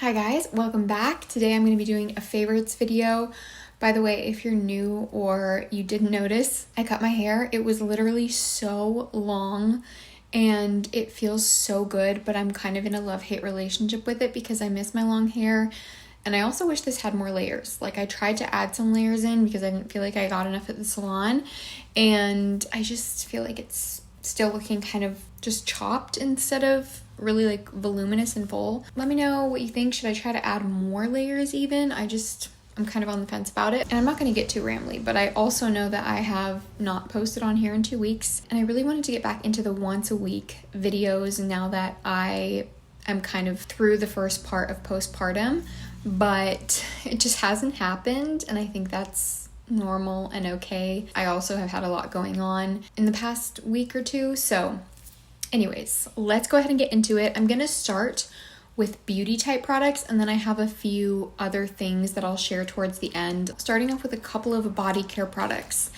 Hi guys, welcome back. Today I'm going to be doing a favorites video. By the way, if you're new or you didn't notice, I cut my hair. It was literally so long and it feels so good, but I'm kind of in a love-hate relationship with it because I miss my long hair. And I also wish this had more layers. Like, I tried to add some layers in because I didn't feel like I got enough at the salon. And I just feel like it's still looking kind of just chopped instead of really like voluminous and full. Let me know what you think. Should I try to add more layers even? I'm kind of on the fence about it. And I'm not going to get too rambly, but I also know that I have not posted on here in 2 weeks. And I really wanted to get back into the once a week videos now that I am kind of through the first part of postpartum. But it just hasn't happened, and I think that's normal and okay. I also have had a lot going on in the past week or two, so anyways, let's go ahead and get into it. I'm gonna start with beauty type products, and then I have a few other things that I'll share towards the end. Starting off with a couple of body care products.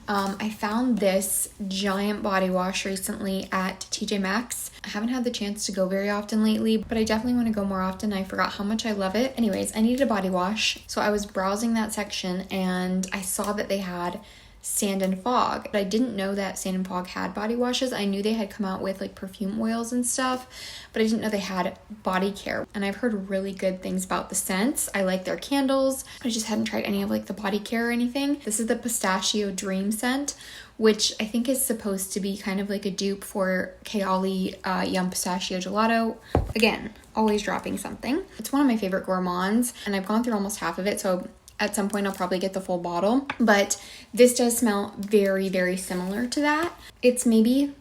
I found this giant body wash recently at TJ Maxx. I haven't had the chance to go very often lately, but I definitely want to go more often. I forgot how much I love it. Anyways, I needed a body wash, so I was browsing that section and I saw that they had Sand and Fog. But I didn't know that Sand and Fog had body washes. I knew they had come out with like perfume oils and stuff, but I didn't know they had body care. And I've heard really good things about the scents. I like their candles. I just hadn't tried any of like the body care or anything. This is the Pistachio Dream scent, which I think is supposed to be kind of like a dupe for Kayali Yum Pistachio Gelato. Again, always dropping something. It's one of my favorite gourmands, and I've gone through almost half of it, so at some point I'll probably get the full bottle. But this does smell very, very similar to that. It's maybe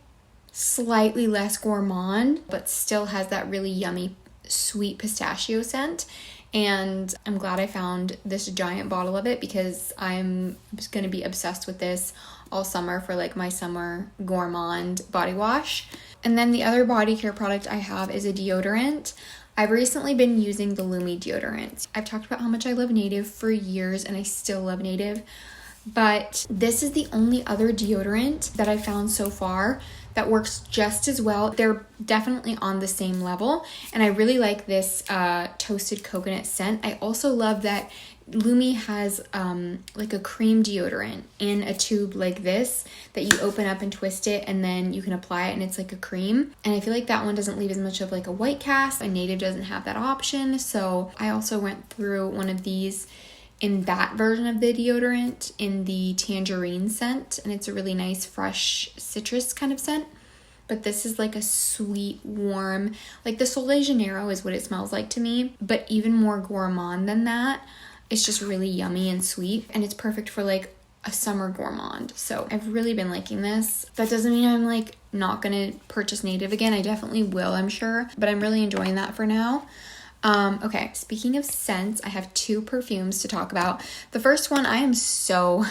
slightly less gourmand, but still has that really yummy, sweet pistachio scent. And I'm glad I found this giant bottle of it because I'm just going to be obsessed with this all summer for like my summer gourmand body wash. And then the other body care product I have is a deodorant. I've recently been using the Lume deodorant. I've talked about how much I love Native for years, and I still love Native. But this is the only other deodorant that I found so far that works just as well. They're definitely on the same level, and I really like this toasted coconut scent. I also love that Lume has like a cream deodorant in a tube like this that you open up and twist it, and then you can apply it and it's like a cream. And I feel like that one doesn't leave as much of like a white cast. A Native doesn't have that option, so I also went through one of these in that version of the deodorant in the tangerine scent, and it's a really nice fresh citrus kind of scent. But this is like a sweet, warm, like the Sol de Janeiro is what it smells like to me, but even more gourmand than that. It's just really yummy and sweet, and it's perfect for like a summer gourmand. So I've really been liking this. That doesn't mean I'm like not gonna purchase Native again. I definitely will, I'm sure, but I'm really enjoying that for now. Okay, speaking of scents, I have 2 perfumes to talk about. The first one, I am so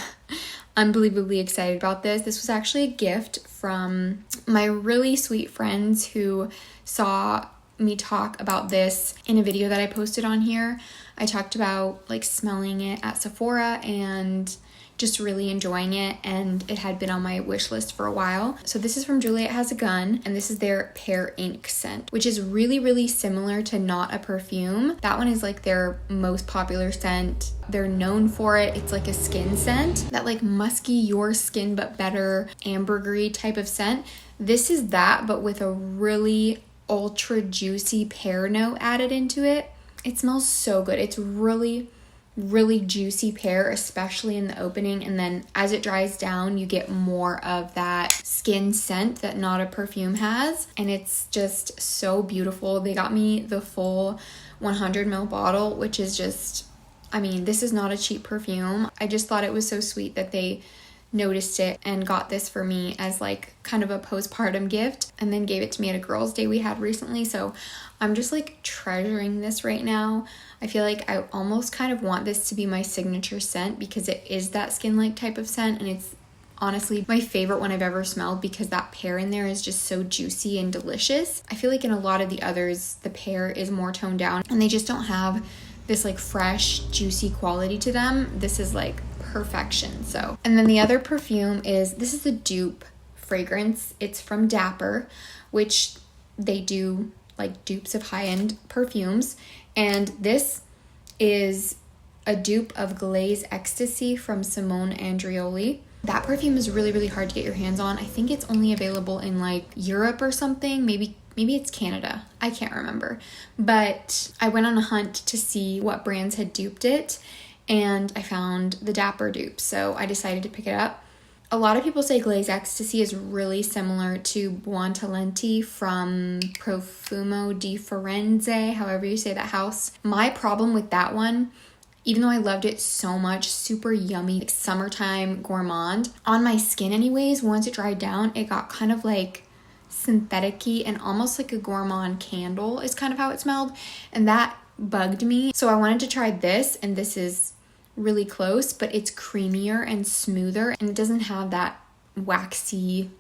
unbelievably excited about this. This was actually a gift from my really sweet friends who saw me talk about this in a video that I posted on here. I talked about like smelling it at Sephora and just really enjoying it, and it had been on my wish list for a while. So this is from Juliet Has a Gun, and this is their Pear ink scent, which is really, really similar to Not a Perfume. That one is like their most popular scent. They're known for it. It's like a skin scent, that like musky, your skin but better ambergris type of scent. This is that, but with a really ultra juicy pear note added into it. It smells so good. It's really juicy pear, especially in the opening, and then as it dries down you get more of that skin scent that Not a Perfume has, and it's just so beautiful. They got me the full 100 ml bottle, which is just, I mean, this is not a cheap perfume. I just thought it was so sweet that they noticed it and got this for me as like kind of a postpartum gift, and then gave it to me at a girls' day we had recently. So I'm just like treasuring this right now. I feel like I almost kind of want this to be my signature scent because it is that skin-like type of scent, and it's honestly my favorite one I've ever smelled because that pear in there is just so juicy and delicious. I feel like in a lot of the others, the pear is more toned down and they just don't have this like fresh, juicy quality to them. This is like perfection. So, and then the other perfume is, this is a dupe fragrance. It's from Dapper, which they do like dupes of high-end perfumes, And this is a dupe of Glaze Ecstasy from Simone Andreoli. That perfume is really, really hard to get your hands on. I think it's only available in like Europe or something. Maybe it's Canada. I can't remember. But I went on a hunt to see what brands had duped it, and I found the Dapper dupe. So I decided to pick it up. A lot of people say Glaze Ecstasy is really similar to Buontalenti from Profumo di Firenze, however you say that house. My problem with that one, even though I loved it so much, super yummy, like summertime gourmand, on my skin anyways, once it dried down, it got kind of like synthetic-y and almost like a gourmand candle is kind of how it smelled, and that bugged me. So I wanted to try this, and this is really close, but it's creamier and smoother, and it doesn't have that waxy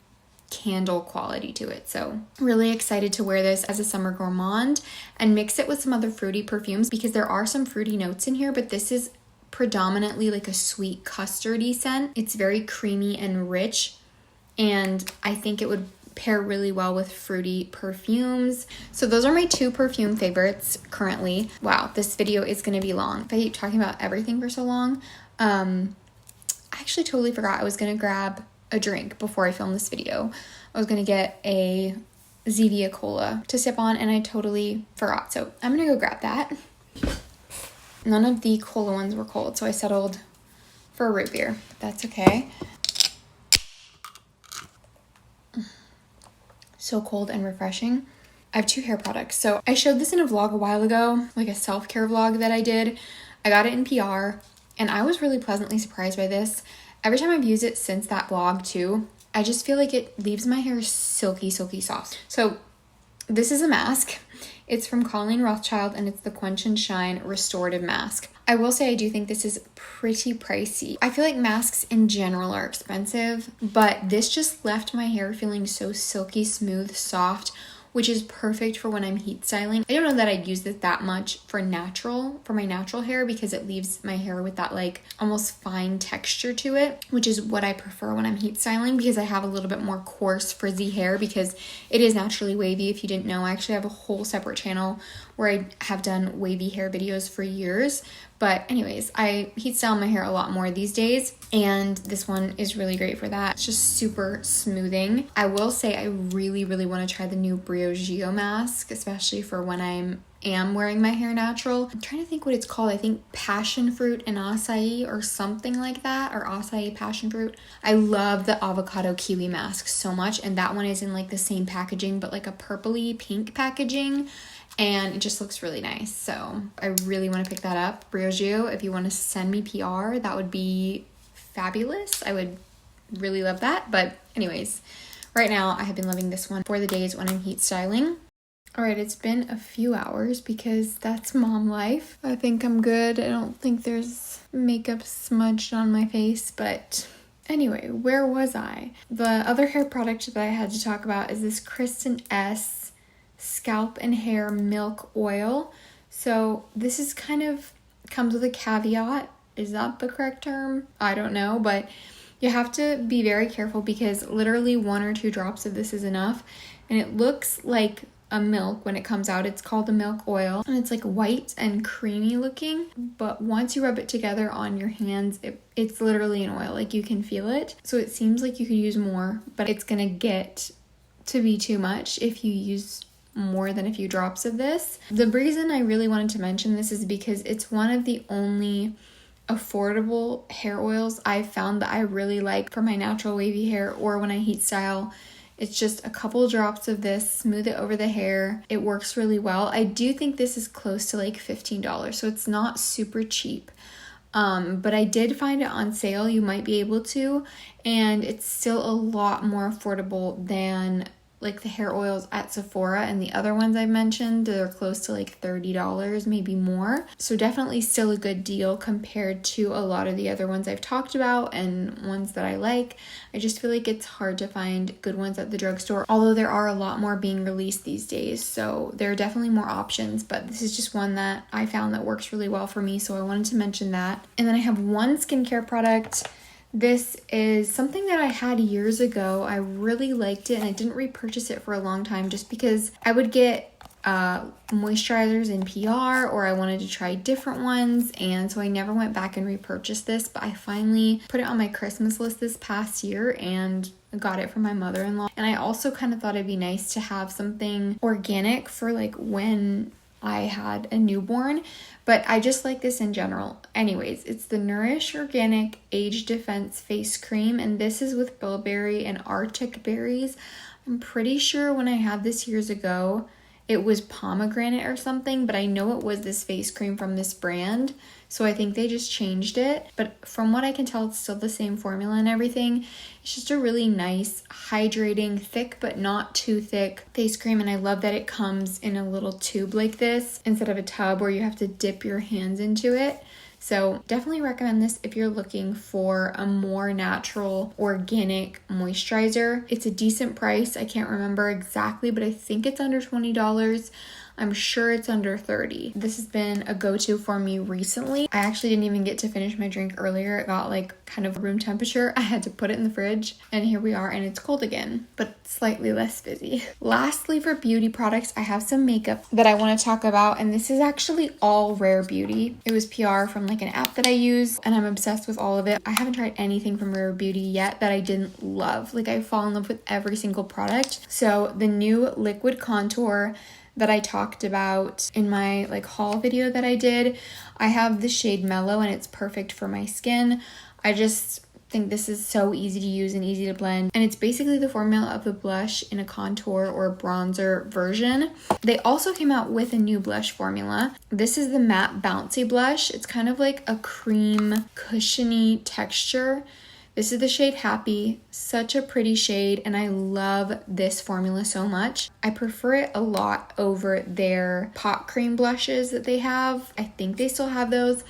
candle quality to it. So really excited to wear this as a summer gourmand and mix it with some other fruity perfumes, because there are some fruity notes in here, but this is predominantly like a sweet custardy scent. It's very creamy and rich, and I think it would pair really well with fruity perfumes. So those are my two perfume favorites currently. Wow, this video is going to be long. If I keep talking about everything for so long, I actually totally forgot I was going to grab a drink before I filmed this video. I was going to get a Zevia Cola to sip on, and I totally forgot. So I'm going to go grab that. None of the cola ones were cold, so I settled for a root beer. That's okay. So cold and refreshing. I have two hair products. So I showed this in a vlog a while ago, like a self-care vlog that I did. I got it in PR, and I was really pleasantly surprised by this. Every time I've used it since that vlog too, I just feel like it leaves my hair silky, silky soft. So this is a mask. It's from Colleen Rothschild, and it's the Quench and Shine Restorative Mask. I will say I do think this is pretty pricey. I feel like masks in general are expensive, but this just left my hair feeling so silky, smooth, soft, which is perfect for when I'm heat styling. I don't know that I'd use this that much for my natural hair, because it leaves my hair with that like almost fine texture to it, which is what I prefer when I'm heat styling, because I have a little bit more coarse frizzy hair, because it is naturally wavy. If you didn't know, I actually have a whole separate channel where I have done wavy hair videos for years. But anyways, I heat style my hair a lot more these days, and this one is really great for that. It's just super smoothing. I will say I really, really want to try the new Briogeo mask, especially for when I am wearing my hair natural. I'm trying to think what it's called. I think passion fruit and acai or something like that, or acai passion fruit. I love the avocado kiwi mask so much, and that one is in like the same packaging, but like a purpley pink packaging. And it just looks really nice. So I really want to pick that up. Briogeo, if you want to send me PR, that would be fabulous. I would really love that. But anyways, right now I have been loving this one for the days when I'm heat styling. All right, it's been a few hours because that's mom life. I think I'm good. I don't think there's makeup smudged on my face, but anyway, where was I? The other hair product that I had to talk about is this Kristen S Scalp and Hair Milk Oil. So this is kind of comes with a caveat. Is that the correct term? I don't know, but you have to be very careful, because literally 1 or 2 drops of this is enough, and it looks like a milk when it comes out. It's called a milk oil, and it's like white and creamy looking, but once you rub it together on your hands, it's literally an oil. Like, you can feel it. So it seems like you could use more, but it's gonna get to be too much if you use more than a few drops of this. The reason I really wanted to mention this is because it's one of the only affordable hair oils I've found that I really like for my natural wavy hair, or when I heat style. It's just a couple drops of this, smooth it over the hair. It works really well. I do think this is close to like $15, so it's not super cheap. But I did find it on sale. You might be able to, and it's still a lot more affordable than like the hair oils at Sephora, and the other ones I've mentioned, they're close to like $30, maybe more. So definitely still a good deal compared to a lot of the other ones I've talked about and ones that I like. I just feel like it's hard to find good ones at the drugstore, although there are a lot more being released these days. So there are definitely more options, but this is just one that I found that works really well for me. So I wanted to mention that. And then I have one skincare product. This is something that I had years ago. I really liked it, and I didn't repurchase it for a long time just because I would get moisturizers in PR, or I wanted to try different ones, and so I never went back and repurchased this, but I finally put it on my Christmas list this past year and got it from my mother-in-law. And I also kind of thought it'd be nice to have something organic for like when I had a newborn, but I just like this in general. Anyways, it's the Nourish Organic Age Defense Face Cream, and this is with bilberry and arctic berries. I'm pretty sure when I had this years ago, it was pomegranate or something, but I know it was this face cream from this brand, so I think they just changed it. But from what I can tell, it's still the same formula and everything. It's just a really nice, hydrating, thick but not too thick face cream, and I love that it comes in a little tube like this instead of a tub where you have to dip your hands into it. So definitely recommend this if you're looking for a more natural, organic moisturizer. It's a decent price. I can't remember exactly, but I think it's under $20. I'm sure it's under $30. This has been a go-to for me recently. I actually didn't even get to finish my drink earlier. It got like kind of room temperature. I had to put it in the fridge, and here we are, and it's cold again, but slightly less busy. Lastly, for beauty products, I have some makeup that I want to talk about, and this is actually all Rare Beauty. It was PR from like an app that I use, and I'm obsessed with all of it. I haven't tried anything from Rare Beauty yet that I didn't love. Like, I fall in love with every single product. So the new liquid contour that I talked about in my like haul video that I did, I have the shade Mellow, and it's perfect for my skin. I just think this is so easy to use and easy to blend, and it's basically the formula of the blush in a contour or bronzer version. They also came out with a new blush formula. This is the Matte Bouncy Blush. It's kind of like a cream cushiony texture. This is the shade Happy, such a pretty shade, and I love this formula so much. I prefer it a lot over their pot cream blushes that they have. I think they still have those.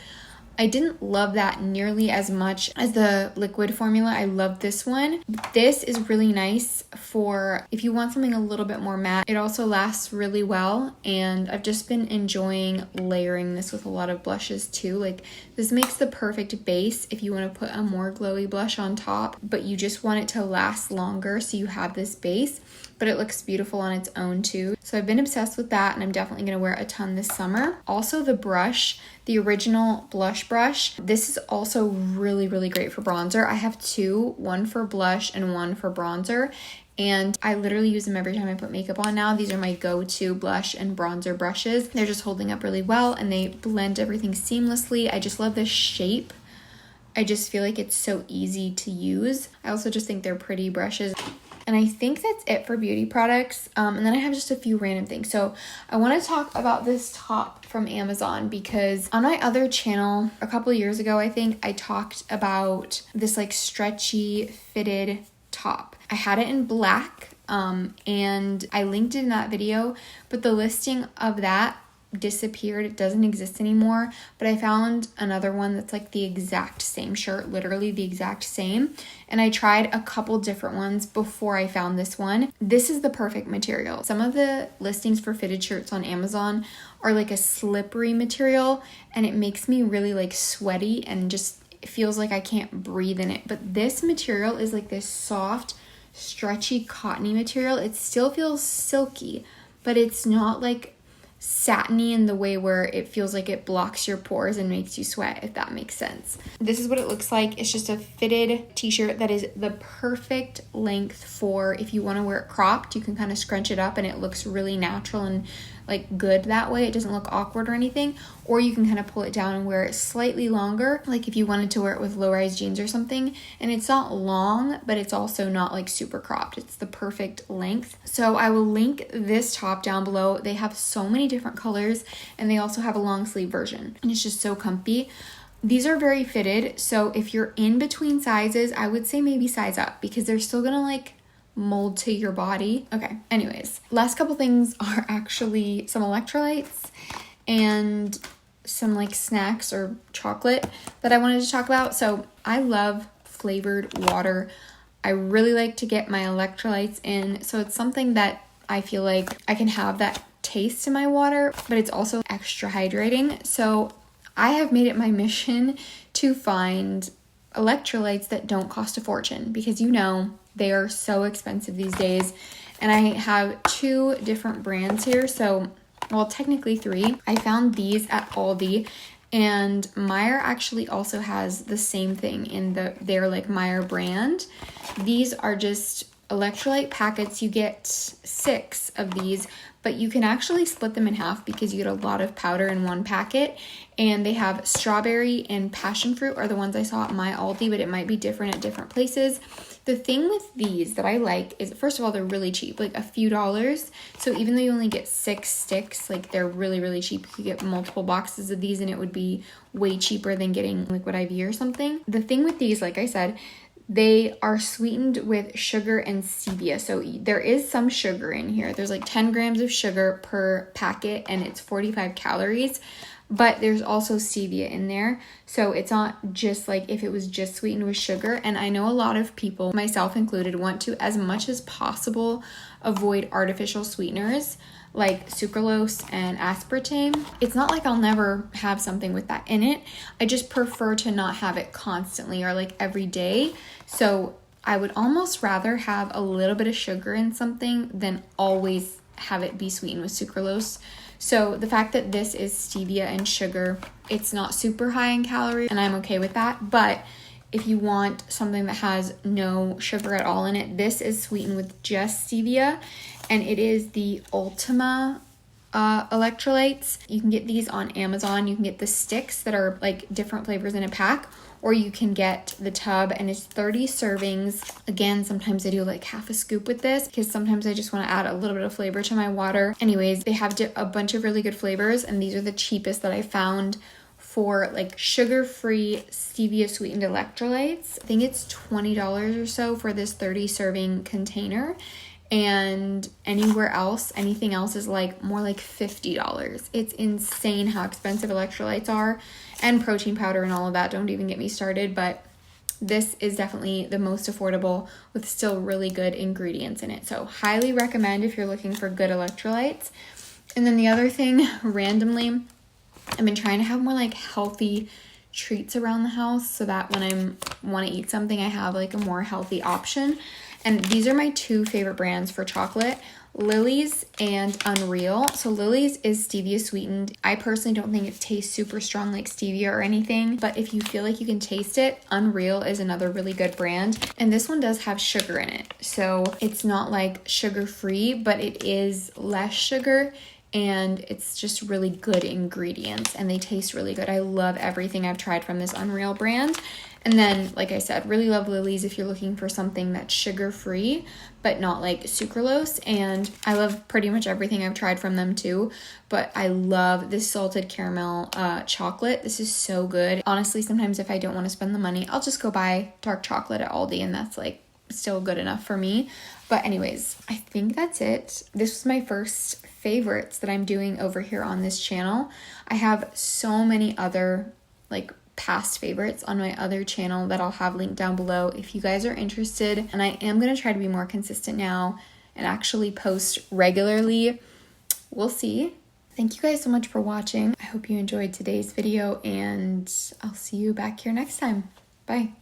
I didn't love that nearly as much as the liquid formula. I love this one. This is really nice for if you want something a little bit more matte. It also lasts really well, and I've just been enjoying layering this with a lot of blushes too. Like, this makes the perfect base if you want to put a more glowy blush on top, but you just want it to last longer, so you have this base, but it looks beautiful on its own too. So I've been obsessed with that, and I'm definitely going to wear a ton this summer. Also, the brush, the original blush brush. This is also really, really great for bronzer. I have two, one for blush and one for bronzer, and I literally use them every time I put makeup on now. These are my go-to blush and bronzer brushes. They're just holding up really well, and they blend everything seamlessly. I just love the shape. I just feel like it's so easy to use. I also just think they're pretty brushes. And I think that's it for beauty products. And then I have just a few random things. So I want to talk about this top from Amazon, because on my other channel a couple years ago, I think I talked about this like stretchy fitted top. I had it in black, and I linked it in that video, but the listing of that disappeared. It doesn't exist anymore, but I found another one that's like the exact same shirt, literally the exact same, and I tried a couple different ones before I found this one. This is the perfect material. Some of the listings for fitted shirts on Amazon are like a slippery material, and it makes me really like sweaty and just feels like I can't breathe in it. But this material is like this soft, stretchy, cottony material. It still feels silky, but it's not like satiny in the way where it feels like it blocks your pores and makes you sweat, if that makes sense. This is what it looks like. It's just a fitted t-shirt that is the perfect length for if you want to wear it cropped. You can kind of scrunch it up and it looks really natural and like good that way. It doesn't look awkward or anything. Or you can kind of pull it down and wear it slightly longer, like if you wanted to wear it with low-rise jeans or something. And it's not long, but it's also not like super cropped. It's the perfect length. So I will link this top down below. They have so many different colors, and they also have a long sleeve version, and it's just so comfy. These are very fitted, so if you're in between sizes, I would say maybe size up, because they're still gonna like mold to your body. Okay, anyways, last couple things are actually some electrolytes and some like snacks or chocolate that I wanted to talk about. So I love flavored water. I really like to get my electrolytes in, so it's something that I feel like I can have that taste in my water, but it's also extra hydrating. So I have made it my mission to find electrolytes that don't cost a fortune, because you know they are so expensive these days. And I have two different brands here. So well, technically 3. I found these at Aldi, and Meyer actually also has the same thing in their like Meyer brand. These are just electrolyte packets. You get 6 of these, but you can actually split them in half because you get a lot of powder in one packet. And they have strawberry and passion fruit are the ones I saw at my Aldi, but it might be different at different places. The thing with these that I like is, first of all, they're really cheap, like a few dollars. So even though you only get 6 sticks, like they're really, really cheap. You could get multiple boxes of these and it would be way cheaper than getting Liquid IV or something. The thing with these, like I said, they are sweetened with sugar and stevia. So there is some sugar in here. There's like 10 grams of sugar per packet and it's 45 calories. But there's also stevia in there. So it's not just like if it was just sweetened with sugar. And I know a lot of people, myself included, want to, as much as possible, avoid artificial sweeteners like sucralose and aspartame. It's not like I'll never have something with that in it. I just prefer to not have it constantly or like every day. So I would almost rather have a little bit of sugar in something than always have it be sweetened with sucralose. So the fact that this is stevia and sugar, it's not super high in calories, and I'm okay with that. But if you want something that has no sugar at all in it, this is sweetened with just stevia, and it is the Ultima electrolytes. You can get these on Amazon. You can get the sticks that are like different flavors in a pack, or you can get the tub, and it's 30 servings. Again, sometimes I do like half a scoop with this because sometimes I just want to add a little bit of flavor to my water. Anyways, they have a bunch of really good flavors, and these are the cheapest that I found for like sugar-free stevia sweetened electrolytes. I think it's $20 or so for this 30 serving container. And anywhere else, anything else is like more like $50. It's insane how expensive electrolytes are, and protein powder and all of that. Don't even get me started, but this is definitely the most affordable with still really good ingredients in it. So highly recommend if you're looking for good electrolytes. And then the other thing, randomly, I've been trying to have more like healthy treats around the house so that when I want to eat something, I have like a more healthy option. And these are my 2 favorite brands for chocolate, Lily's and Unreal. So Lily's is stevia sweetened. I personally don't think it tastes super strong like stevia or anything, but if you feel like you can taste it, Unreal is another really good brand. And this one does have sugar in it. So it's not like sugar-free, but it is less sugar, and it's just really good ingredients, and they taste really good. I love everything I've tried from this Unreal brand. And then, like I said, really love Lily's if you're looking for something that's sugar-free, but not like sucralose. And I love pretty much everything I've tried from them too. But I love this salted caramel chocolate. This is so good. Honestly, sometimes if I don't want to spend the money, I'll just go buy dark chocolate at Aldi, and that's like still good enough for me. But anyways, I think that's it. This was my first favorites that I'm doing over here on this channel. I have so many other like past favorites on my other channel that I'll have linked down below if you guys are interested. And I am going to try to be more consistent now and actually post regularly. We'll see. Thank you guys so much for watching. I hope you enjoyed today's video, and I'll see you back here next time. Bye.